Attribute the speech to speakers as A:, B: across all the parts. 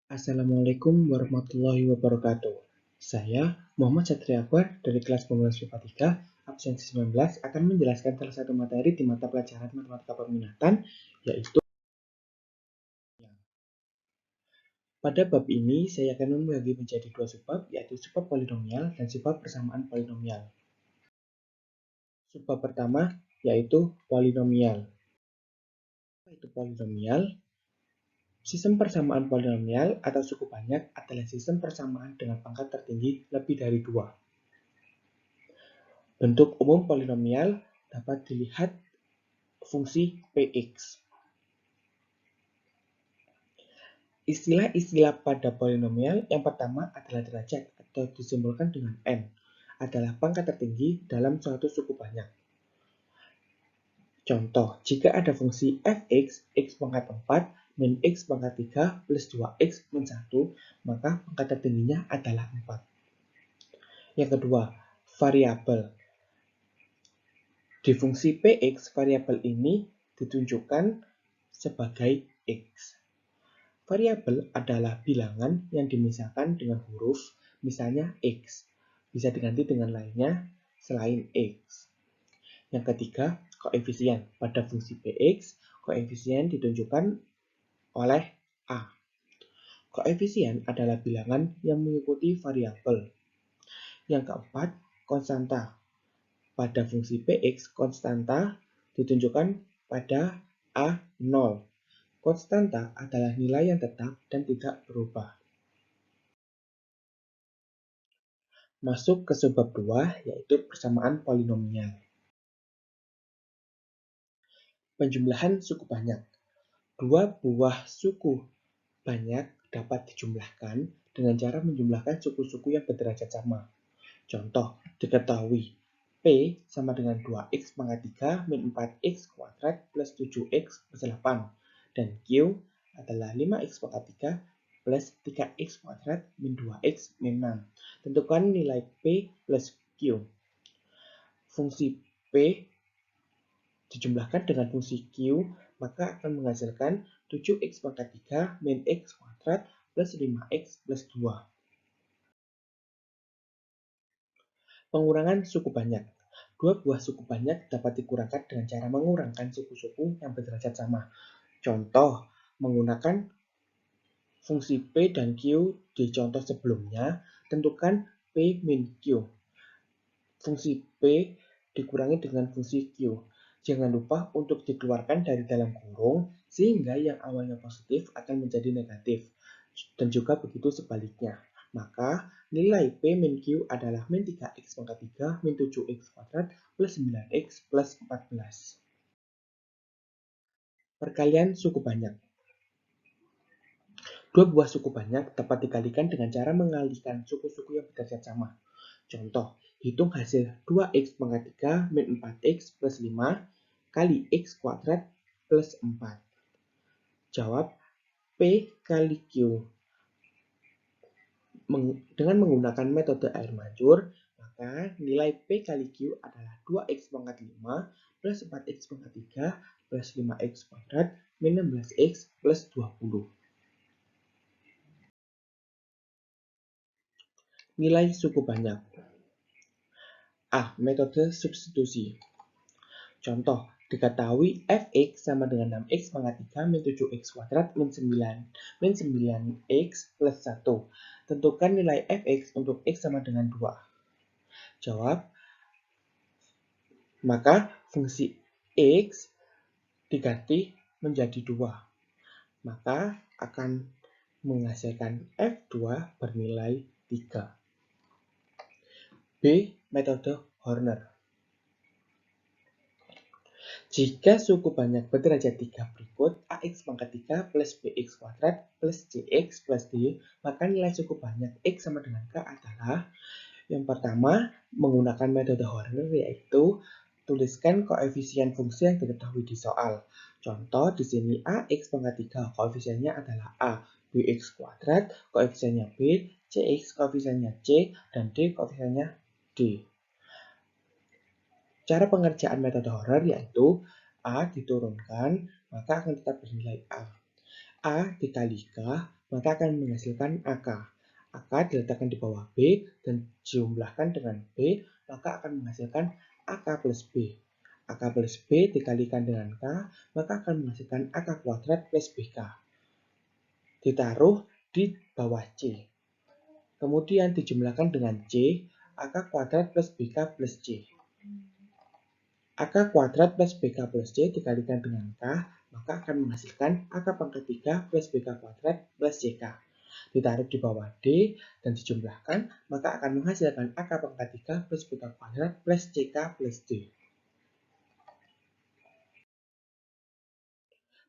A: Assalamualaikum warahmatullahi wabarakatuh. Saya, Muhammad Satria Akbar dari kelas 12 IPA 3, absensi 19, akan menjelaskan salah satu materi di mata pelajaran matematika peminatan, yaitu pada bab ini saya akan membagi menjadi dua subbab, yaitu subbab polinomial dan subbab persamaan polinomial. Subbab pertama yaitu polinomial. Apa itu polinomial? Sistem persamaan polinomial atau suku banyak adalah sistem persamaan dengan pangkat tertinggi lebih dari 2. Bentuk umum polinomial dapat dilihat fungsi Px. Istilah-istilah pada polinomial yang pertama adalah derajat atau disimbolkan dengan n, adalah pangkat tertinggi dalam suatu suku banyak. Contoh, jika ada fungsi fx, x pangkat 4, min x pangkat 3, plus 2x min 1, maka pangkat tertingginya adalah 4. Yang kedua, variabel. Di fungsi px, variabel ini ditunjukkan sebagai x. Variabel adalah bilangan yang dimisahkan dengan huruf, misalnya x. Bisa diganti dengan lainnya selain x. Yang ketiga, koefisien. Pada fungsi px, koefisien ditunjukkan oleh a. Koefisien adalah bilangan yang mengikuti variabel. Yang keempat, konstanta. Pada fungsi px, konstanta ditunjukkan pada a0. Konstanta adalah nilai yang tetap dan tidak berubah. Masuk ke subbab 2, yaitu persamaan polinomial. Penjumlahan suku banyak. Dua buah suku banyak dapat dijumlahkan dengan cara menjumlahkan suku-suku yang berderajat sama. Contoh, diketahui P sama dengan 2x pangkat 3 min 4x kuadrat plus 7x plus 8. Dan Q adalah 5x pangkat 3 plus 3x kuadrat min 2x min 6. Tentukan nilai P plus Q. Fungsi P dijumlahkan dengan fungsi Q, maka akan menghasilkan 7x pangkat 3 min x kuadrat plus 5x plus 2. Pengurangan suku banyak. Dua buah suku banyak dapat dikurangkan dengan cara mengurangkan suku-suku yang berderajat sama. Contoh, menggunakan fungsi P dan Q di contoh sebelumnya, tentukan P min Q. Fungsi P dikurangi dengan fungsi Q. Jangan lupa untuk dikeluarkan dari dalam kurung, sehingga yang awalnya positif akan menjadi negatif. Dan juga begitu sebaliknya. Maka nilai P min Q adalah min 3x pangkat 3 min 7x kuadrat plus 9x plus 14. Perkalian suku banyak. Dua buah suku banyak dapat dikalikan dengan cara mengalihkan suku-suku yang berderajat sama. Contoh, hitung hasil 2x pangkat 3 min 4x plus 5 kali x kuadrat plus 4. Jawab P kali Q. Dengan menggunakan metode air mancur, maka nilai P kali Q adalah 2x pangkat 5 plus 4x pangkat 3 plus 5x kuadrat min 16x plus 20. Nilai suku banyak. A. Metode substitusi. Contoh, diketahui fx sama dengan 6x pangkat 3 min 7x kuadrat min 9x plus 1. Tentukan nilai fx untuk x sama dengan 2. Jawab. Maka fungsi x diganti menjadi 2. Maka akan menghasilkan f2 bernilai 3. B. Metode Horner. Jika suku banyak berderajat 3 berikut ax pangkat 3 plus bx kuadrat plus cx plus d, maka nilai suku banyak x sama dengan k adalah yang pertama menggunakan metode Horner, yaitu tuliskan koefisien fungsi yang diketahui di soal. Contoh di sini ax pangkat 3 koefisiennya adalah a, bx kuadrat koefisiennya b, cx koefisiennya c, dan d koefisiennya d. Cara pengerjaan metode Horner yaitu A diturunkan, maka akan tetap bernilai A. A dikali K, maka akan menghasilkan AK. AK diletakkan di bawah B dan dijumlahkan dengan B, maka akan menghasilkan AK plus B. AK plus B dikalikan dengan K, maka akan menghasilkan AK kuadrat plus BK. Ditaruh di bawah C. Kemudian dijumlahkan dengan C, AK kuadrat plus BK plus C. AK kuadrat plus BK plus C dikalikan dengan K, maka akan menghasilkan AK pangkat 3 plus BK kuadrat plus CK. Ditaruh di bawah D dan dijumlahkan, maka akan menghasilkan AK pangkat 3 plus BK kuadrat plus CK plus D.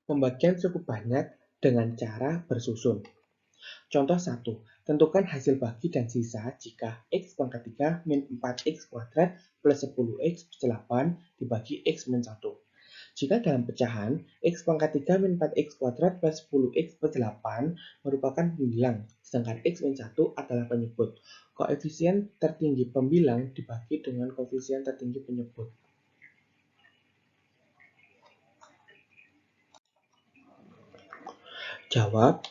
A: Pembagian cukup banyak dengan cara bersusun. Contoh 1. Tentukan hasil bagi dan sisa jika X pangkat 3 min 4X kuadrat plus 10X plus 8 dibagi X min 1. Jika dalam pecahan, X pangkat 3 min 4X kuadrat plus 10X plus 8 merupakan pembilang, sedangkan X min 1 adalah penyebut. Koefisien tertinggi pembilang dibagi dengan koefisien tertinggi penyebut. Jawab.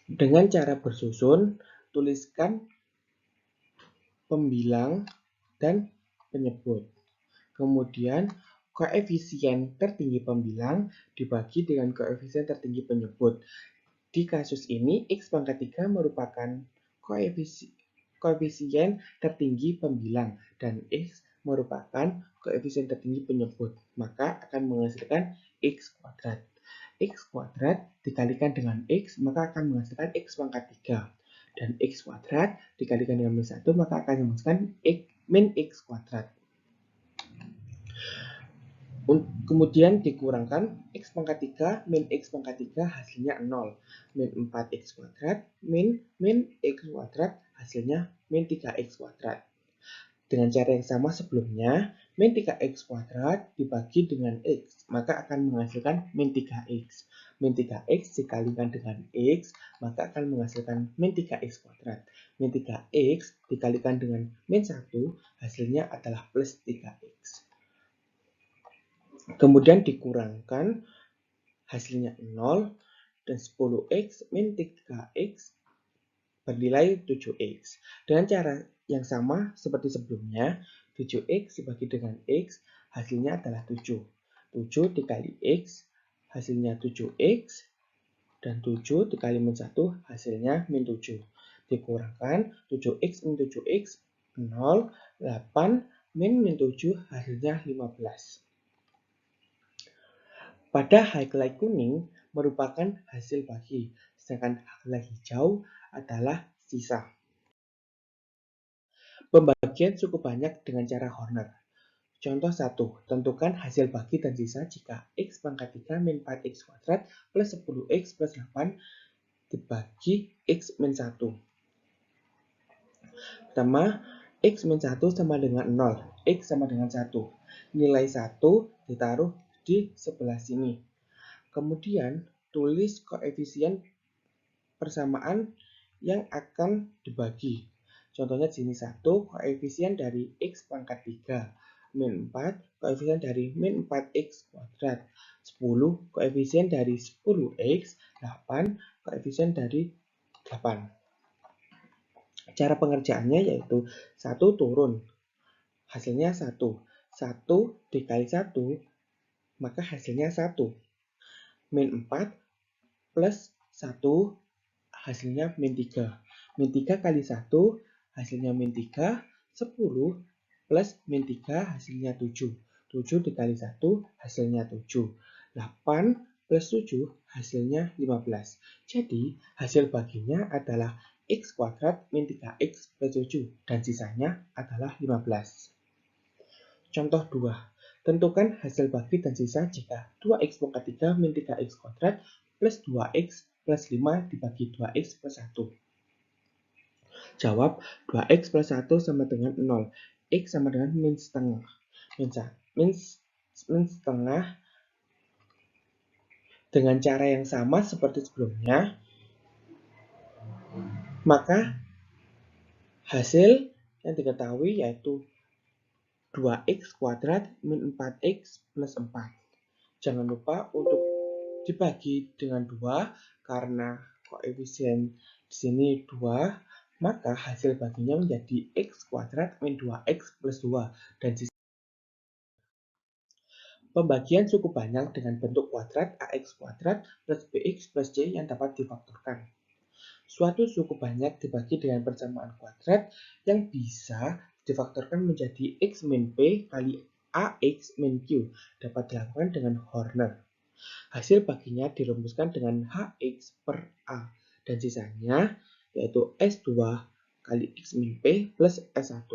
A: Dengan cara bersusun, tuliskan pembilang dan penyebut. Kemudian, koefisien tertinggi pembilang dibagi dengan koefisien tertinggi penyebut. Di kasus ini, X pangkat 3 merupakan koefisien tertinggi pembilang dan X merupakan koefisien tertinggi penyebut. Maka akan menghasilkan X kuadrat. X kuadrat dikalikan dengan X, maka akan menghasilkan X pangkat 3. Dan X kuadrat dikalikan dengan min 1, maka akan menghasilkan min X kuadrat. Kemudian dikurangkan X pangkat 3 min X pangkat 3 hasilnya 0. Min 4X kuadrat min X kuadrat hasilnya min 3X kuadrat. Dengan cara yang sama sebelumnya, min 3X kuadrat dibagi dengan X, maka akan menghasilkan min 3X. Min 3X dikalikan dengan X, maka akan menghasilkan min 3X kuadrat. Min 3X dikalikan dengan min 1, hasilnya adalah plus 3X. Kemudian dikurangkan hasilnya 0 dan 10X min 3X bernilai 7X. Dengan cara yang sama seperti sebelumnya, 7X dibagi dengan X hasilnya adalah 7. 7 dikali X hasilnya 7X dan 7 dikali min 1 hasilnya min 7. Dikurangkan 7X min 7X 0, 8 min 7 hasilnya 15. Pada highlight kuning merupakan hasil bagi, sedangkan highlight hijau adalah sisa. Pembagian cukup banyak dengan cara Horner. Contoh 1. Tentukan hasil bagi dan sisa jika X pangkat 3 min 4X kuadrat plus 10X plus 8 dibagi X min 1. Pertama, X min 1 sama dengan 0, X sama dengan 1. Nilai 1 ditaruh di sebelah sini. Kemudian, tulis koefisien persamaan yang akan dibagi. Contohnya di sini 1, koefisien dari X pangkat 3. Min 4, koefisien dari min 4X kuadrat. 10, koefisien dari 10X. 8, koefisien dari 8. Cara pengerjaannya yaitu 1 turun. Hasilnya 1. 1 dikali 1, maka hasilnya 1. Min 4 plus 1 hasilnya min 3. Min 3 kali 1 hasilnya min 3. 10 plus min 3 hasilnya 7. 7 dikali 1 hasilnya 7. 8 plus 7 hasilnya 15. Jadi hasil baginya adalah X kuadrat min 3X plus 7 dan sisanya adalah 15. Contoh 2. Tentukan hasil bagi dan sisa jika 2X pangkat 3 min 3X kuadrat plus 2X plus 5 dibagi 2X plus 1. Jawab, 2X plus 1 sama dengan 0. X sama dengan min setengah. Min setengah dengan cara yang sama seperti sebelumnya, maka hasil yang diketahui yaitu 2X kuadrat min 4X plus 4. Jangan lupa untuk dibagi dengan 2 karena koefisien di sini 2, maka hasil baginya menjadi x kuadrat min 2x plus 2 dan pembagian suku banyak dengan bentuk kuadrat ax kuadrat plus bx plus c yang dapat difaktorkan. Suatu suku banyak dibagi dengan persamaan kuadrat yang bisa difaktorkan menjadi x min p kali ax min q dapat dilakukan dengan Horner. Hasil baginya dirumuskan dengan hx per a dan sisanya yaitu s2 kali x min p plus s1.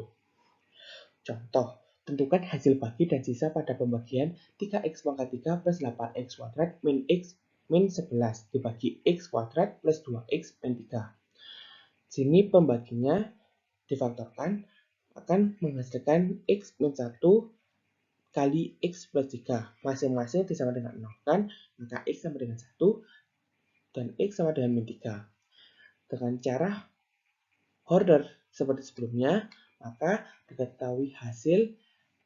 A: Contoh, tentukan hasil bagi dan sisa pada pembagian 3x pangkat 3 plus 8x kuadrat min x min 11 dibagi x kuadrat plus 2x min 3. Sini pembaginya difaktorkan akan menghasilkan x min 1 kali x plus 3. Masing-masing disama dengan 0 kan? Maka x sama dengan 1 dan x sama dengan min 3. Dengan cara Horner seperti sebelumnya, maka diketahui hasil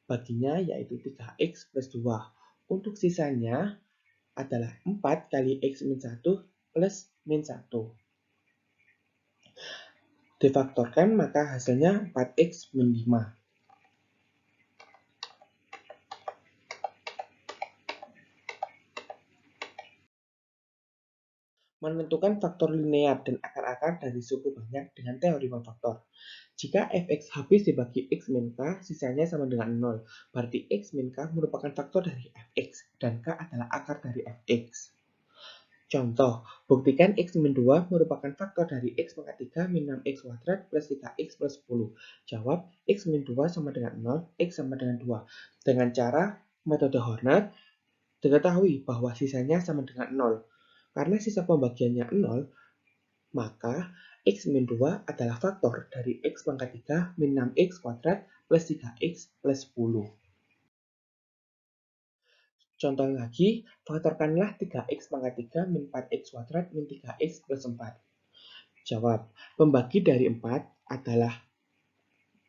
A: baginya yaitu 3x plus 2. Untuk sisanya adalah 4 kali x min 1 plus min 1. Difaktorkan maka hasilnya 4x min 5. Menentukan faktor linear dan akar-akar dari suku banyak dengan teorema faktor. Jika fx habis dibagi x min k, sisanya sama dengan 0. Berarti x min k merupakan faktor dari fx, dan k adalah akar dari fx. Contoh, buktikan x min 2 merupakan faktor dari x pangkat 3 min 6x kuadrat plus 3x plus 10. Jawab, x min 2 sama dengan 0, x sama dengan 2. Dengan cara metode Horner, diketahui bahwa sisanya sama dengan 0. Karena sisa pembagiannya 0, maka x min 2 adalah faktor dari x pangkat 3 min 6x kuadrat plus 3x plus 10. Contoh lagi, faktorkanlah 3x pangkat 3 min 4x kuadrat min 3x plus 4. Jawab, pembagi dari 4 adalah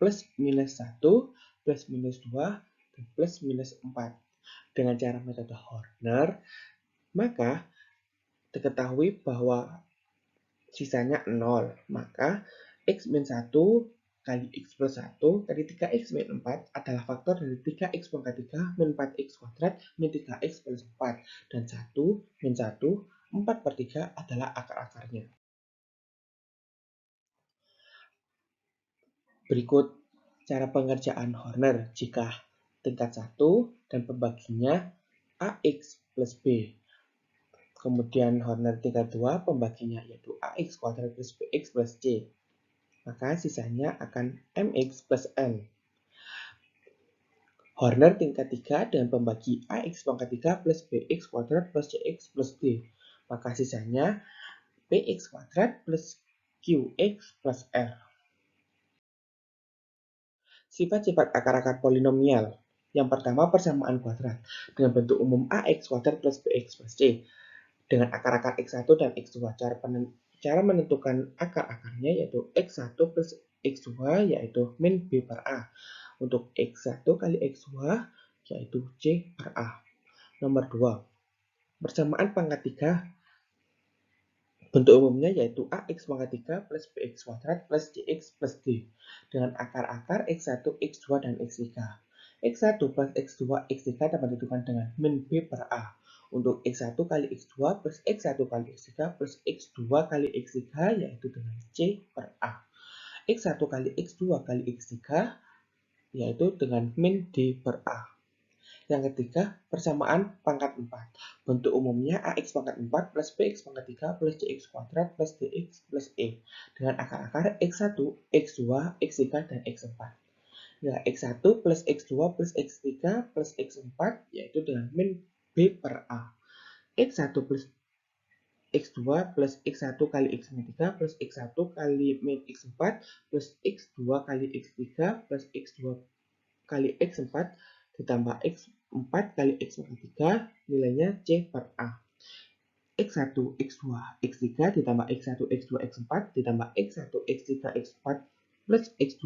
A: plus minus 1, plus minus 2, dan plus minus 4. Dengan cara metode Horner, maka diketahui bahwa sisanya 0. Maka x min 1 kali x plus 1 kali 3x min 4 adalah faktor dari 3x pangkat 3 min 4x kuadrat min 3x plus 4. Dan 1 min 1, 4 per 3 adalah akar-akarnya. Berikut cara pengerjaan Horner jika tingkat 1 dan pembaginya ax plus b. Kemudian Horner tingkat 2 pembaginya yaitu ax kuadrat plus bx plus c. Maka sisanya akan mx plus n. Horner tingkat 3 dengan pembagi ax pangkat 3 plus bx kuadrat plus cx plus d. Maka sisanya bx kuadrat plus qx plus r. Sifat-sifat akar-akar polinomial. Yang pertama, persamaan kuadrat dengan bentuk umum ax kuadrat plus bx plus c dengan akar-akar x1 dan x2. Cara menentukan akar-akarnya yaitu x1 plus x2 yaitu min b per a. Untuk x1 kali x2 yaitu c per a. Nomor 2. Persamaan pangkat 3 bentuk umumnya yaitu ax pangkat 3 plus bx kuadrat plus cx plus d dengan akar-akar x1, x2, dan x3. x1 plus x2, x3 dapat ditentukan dengan min b per a. Untuk x1 kali x2 plus x1 kali x3 plus x2 kali x3 yaitu dengan c per a. x1 kali x2 kali x3 yaitu dengan min d per a. Yang ketiga, persamaan pangkat 4. Bentuk umumnya ax pangkat 4 plus bx pangkat 3 plus cx kuadrat plus dx plus e. Dengan akar-akar x1, x2, x3, dan x4. Nah, x1 plus x2 plus x3 plus x4 yaitu dengan min b per a. x1 plus x2 plus x1 kali x min 3 plus x1 kali min x4 plus x2 kali x3 plus x2 kali x4 ditambah x4 kali x min 3 nilainya c per a. x1, x2, x3 ditambah x1, x2, x4 ditambah x1, x3, x4 plus x2,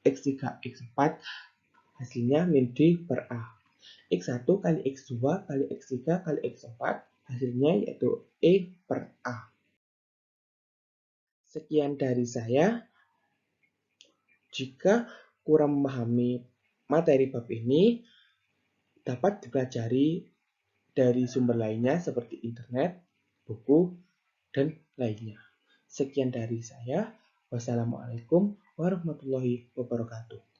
A: x3, x4 hasilnya min d per a. x1 kali x2 kali x3 kali x4 Hasilnya yaitu E/A. Sekian dari saya. Jika kurang memahami materi bab ini, dapat dipelajari dari sumber lainnya seperti internet, buku, dan lainnya. Sekian dari saya. Wassalamualaikum warahmatullahi wabarakatuh.